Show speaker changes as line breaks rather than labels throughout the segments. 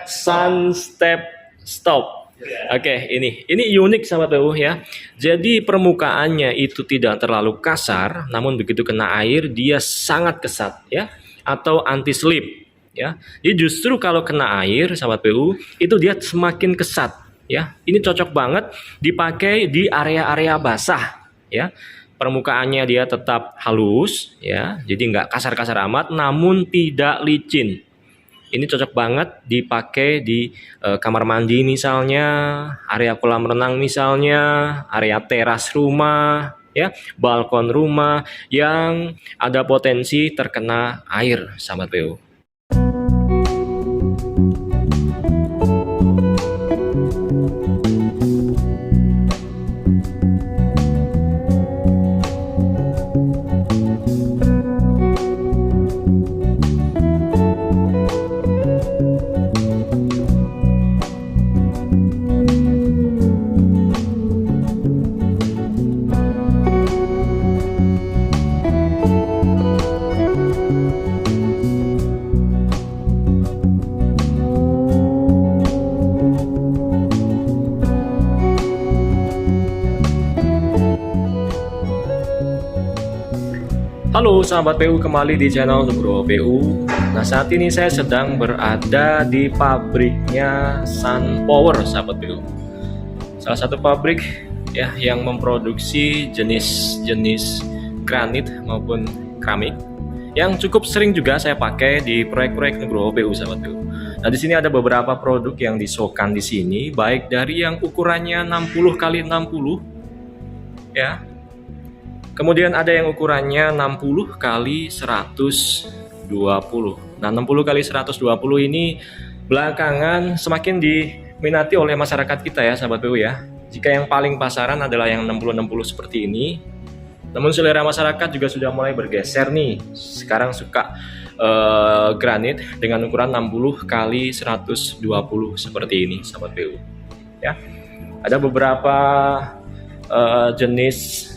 Sunstep stop. Oke, ini unik sahabat PU ya. Jadi permukaannya itu tidak terlalu kasar, namun begitu kena air dia sangat kesat ya, atau anti slip ya. Jadi justru kalau kena air sahabat PU itu dia semakin kesat ya. Ini cocok banget dipakai di area-area basah ya. Permukaannya dia tetap halus ya, jadi nggak kasar-kasar amat, namun tidak licin. Ini cocok banget dipakai di kamar mandi misalnya, area kolam renang misalnya, area teras rumah, ya, balkon rumah yang ada potensi terkena air, sahabat PU. Halo sahabat PU, kembali di channel Nugroho PU. Nah, saat ini saya sedang berada di pabriknya SunPower sahabat PU. Salah satu pabrik ya yang memproduksi jenis-jenis granit maupun keramik yang cukup sering juga saya pakai di proyek-proyek Nugroho PU sahabat PU. Nah, di sini ada beberapa produk yang disokan di sini, baik dari yang ukurannya 60 kali 60 ya. Kemudian ada yang ukurannya 60 kali 120. Nah, 60 kali 120 ini belakangan semakin diminati oleh masyarakat kita ya sahabat PU ya. Jika yang paling pasaran adalah yang 60-60 seperti ini. Namun selera masyarakat juga sudah mulai bergeser nih. Sekarang suka granit dengan ukuran 60 kali 120 seperti ini sahabat PU. Ya. Ada beberapa jenis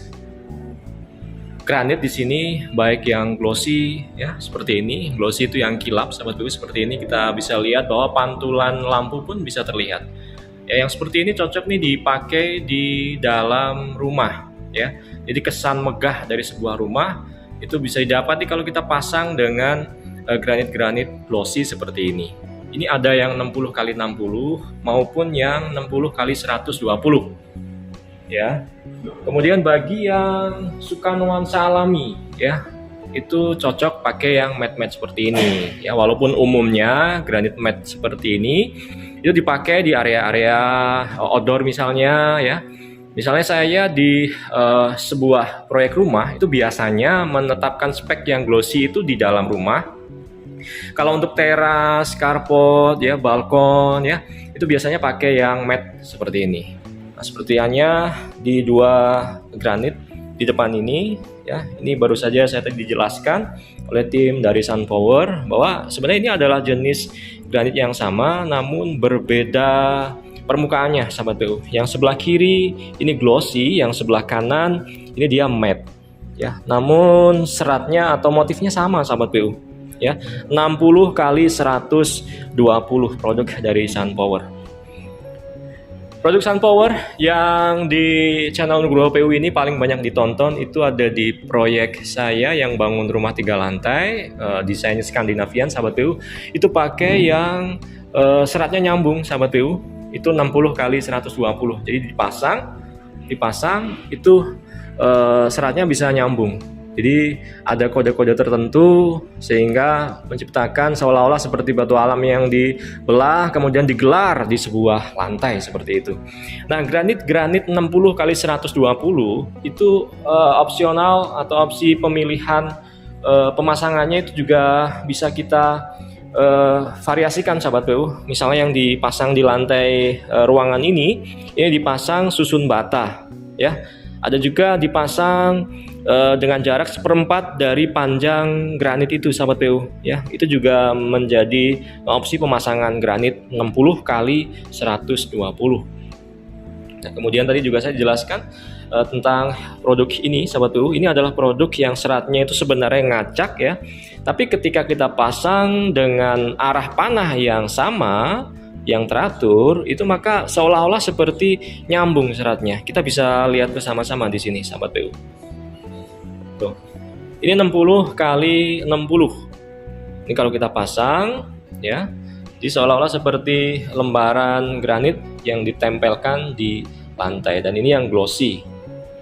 granit di sini, baik yang glossy ya seperti ini. Glossy itu yang kilap sahabat PU, seperti ini kita bisa lihat bahwa pantulan lampu pun bisa terlihat. Ya, yang seperti ini cocok nih dipakai di dalam rumah ya. Jadi kesan megah dari sebuah rumah itu bisa didapati kalau kita pasang dengan granit-granit glossy seperti ini. Ini ada yang 60 kali 60 maupun yang 60 kali 120 ya. Kemudian bagi yang suka nuansa alami ya, itu cocok pakai yang matte seperti ini ya. Walaupun umumnya granit matte seperti ini itu dipakai di area-area outdoor misalnya ya. Misalnya saya di sebuah proyek rumah itu biasanya menetapkan spek yang glossy itu di dalam rumah. Kalau untuk teras, carport ya, balkon ya, itu biasanya pakai yang matte seperti ini. Nah, sepertinya di dua granit di depan ini ya, ini baru saja saya tadi dijelaskan oleh tim dari SunPower bahwa sebenarnya ini adalah jenis granit yang sama namun berbeda permukaannya sahabat PU. Yang sebelah kiri ini glossy, yang sebelah kanan ini dia matte ya. Namun seratnya atau motifnya sama sahabat PU ya. 60 kali 120 produk dari SunPower. Produk SunPower yang di channel Nugroho PU ini paling banyak ditonton itu ada di proyek saya yang bangun rumah 3 lantai, desain Skandinavian sahabat PU. Itu pakai yang seratnya nyambung sahabat PU, itu 60 kali 120. Jadi dipasang itu seratnya bisa nyambung. Jadi ada kode-kode tertentu sehingga menciptakan seolah-olah seperti batu alam yang dibelah kemudian digelar di sebuah lantai seperti itu. Nah, granit 60 kali 120 itu opsional atau opsi pemilihan pemasangannya itu juga bisa kita variasikan sahabat PU. Misalnya yang dipasang di lantai ruangan ini dipasang susun bata ya. Ada juga dipasang dengan jarak 1/4 dari panjang granit itu sahabat PU ya. Itu juga menjadi opsi pemasangan granit 60 kali 120. Nah, kemudian tadi juga saya jelaskan tentang produk ini sahabat PU. Ini adalah produk yang seratnya itu sebenarnya ngacak ya, tapi ketika kita pasang dengan arah panah yang sama, yang teratur, itu maka seolah-olah seperti nyambung seratnya. Kita bisa lihat bersama-sama di sini sahabat PU. Tuh. Ini 60 kali 60. Ini kalau kita pasang ya, jadi seolah-olah seperti lembaran granit yang ditempelkan di lantai, dan ini yang glossy.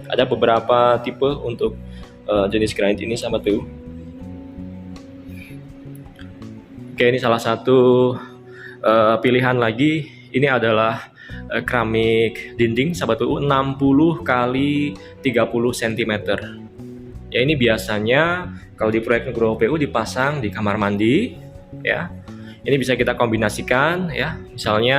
Ada beberapa tipe untuk jenis granit ini sahabat PU. Oke, ini salah satu pilihan lagi. Ini adalah keramik dinding sahabat PU 60 kali 30 cm. Ya, ini biasanya kalau di proyek Nugroho PU dipasang di kamar mandi ya. Ini bisa kita kombinasikan ya. Misalnya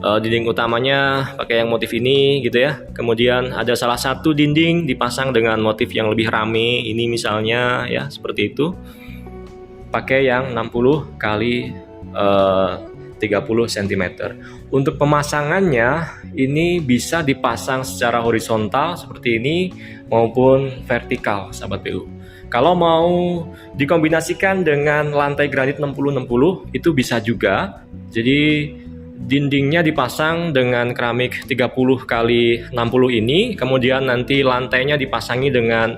dinding utamanya pakai yang motif ini gitu ya. Kemudian ada salah satu dinding dipasang dengan motif yang lebih rame, ini misalnya ya, seperti itu. Pakai yang 60 kali 30 cm. Untuk pemasangannya ini bisa dipasang secara horizontal seperti ini maupun vertikal sahabat PU. Kalau mau dikombinasikan dengan lantai granit 60-60 itu bisa juga. Jadi dindingnya dipasang dengan keramik 30 kali 60 ini, kemudian nanti lantainya dipasangi dengan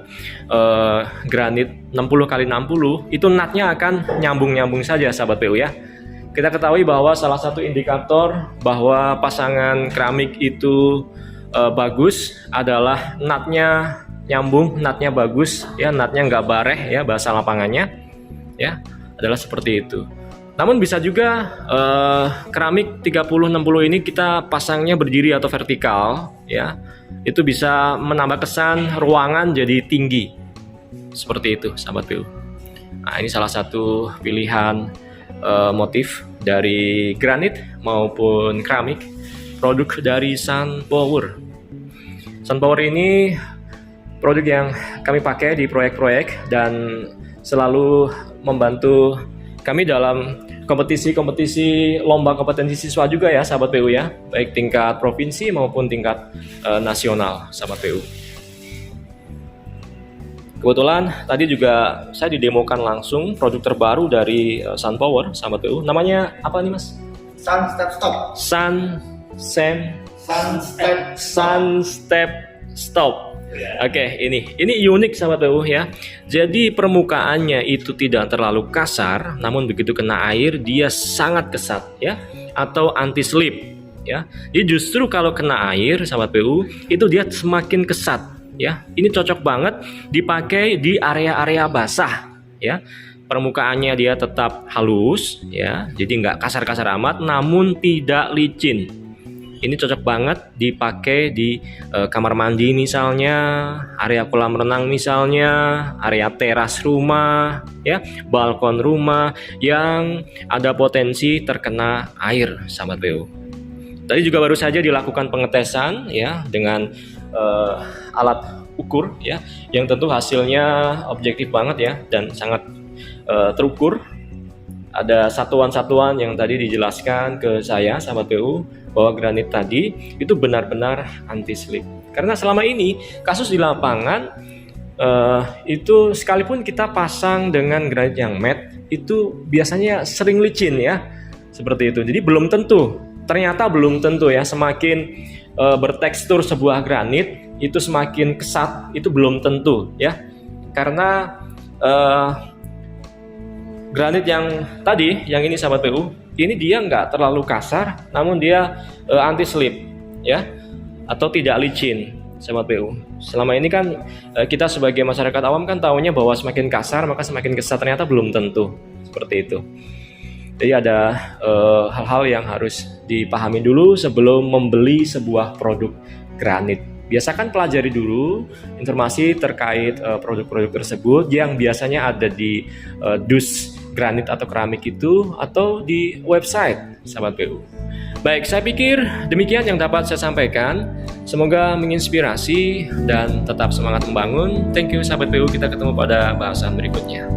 granit 60 kali 60. Itu natnya akan nyambung-nyambung saja sahabat PU ya. Kita ketahui bahwa salah satu indikator bahwa pasangan keramik itu bagus adalah natnya nyambung, natnya bagus ya, natnya nggak bareh ya, bahasa lapangannya ya, adalah seperti itu. Namun bisa juga keramik 30-60 ini kita pasangnya berdiri atau vertikal ya, itu bisa menambah kesan ruangan jadi tinggi seperti itu sahabat PU. Nah, ini salah satu pilihan motif dari granit maupun keramik produk dari SunPower. SunPower ini produk yang kami pakai di proyek-proyek dan selalu membantu kami dalam kompetisi-kompetisi lomba kompetensi siswa juga ya sahabat PU ya, baik tingkat provinsi maupun tingkat nasional sahabat PU. Kebetulan tadi juga saya didemokan langsung produk terbaru dari SunPower sahabat PU. Namanya apa nih Mas?
Sunstep Stop.
Sunstep Stop. Oke, ini unik sahabat PU ya. Jadi permukaannya itu tidak terlalu kasar, namun begitu kena air dia sangat kesat ya, atau anti slip ya. Jadi justru kalau kena air sahabat PU itu dia semakin kesat ya. Ini cocok banget dipakai di area-area basah ya. Permukaannya dia tetap halus ya, jadi nggak kasar-kasar amat, namun tidak licin. Ini cocok banget dipakai di kamar mandi misalnya, area kolam renang misalnya, area teras rumah, ya, balkon rumah yang ada potensi terkena air, sahabat PU. Tadi juga baru saja dilakukan pengetesan, ya, dengan alat ukur, ya, yang tentu hasilnya objektif banget, ya, dan sangat terukur. Ada satuan-satuan yang tadi dijelaskan ke saya, sahabat PU, bahwa granit tadi itu benar-benar anti slip. Karena selama ini kasus di lapangan itu sekalipun kita pasang dengan granit yang matte itu biasanya sering licin ya, seperti itu. Jadi belum tentu, ternyata belum tentu ya, semakin bertekstur sebuah granit itu semakin kesat, itu belum tentu ya. Karena granit yang tadi, yang ini sahabat PU, ini dia nggak terlalu kasar, namun dia anti slip ya, atau tidak licin, sahabat PU. Selama ini kan kita sebagai masyarakat awam kan taunya bahwa semakin kasar maka semakin kesat, ternyata belum tentu seperti itu. Jadi ada hal-hal yang harus dipahami dulu sebelum membeli sebuah produk granit. Biasakan pelajari dulu informasi terkait produk-produk tersebut yang biasanya ada di dus granit atau keramik itu, atau di website sahabat PU. Baik, saya pikir demikian yang dapat saya sampaikan. Semoga menginspirasi dan tetap semangat membangun. Thank you sahabat PU, kita ketemu pada bahasan berikutnya.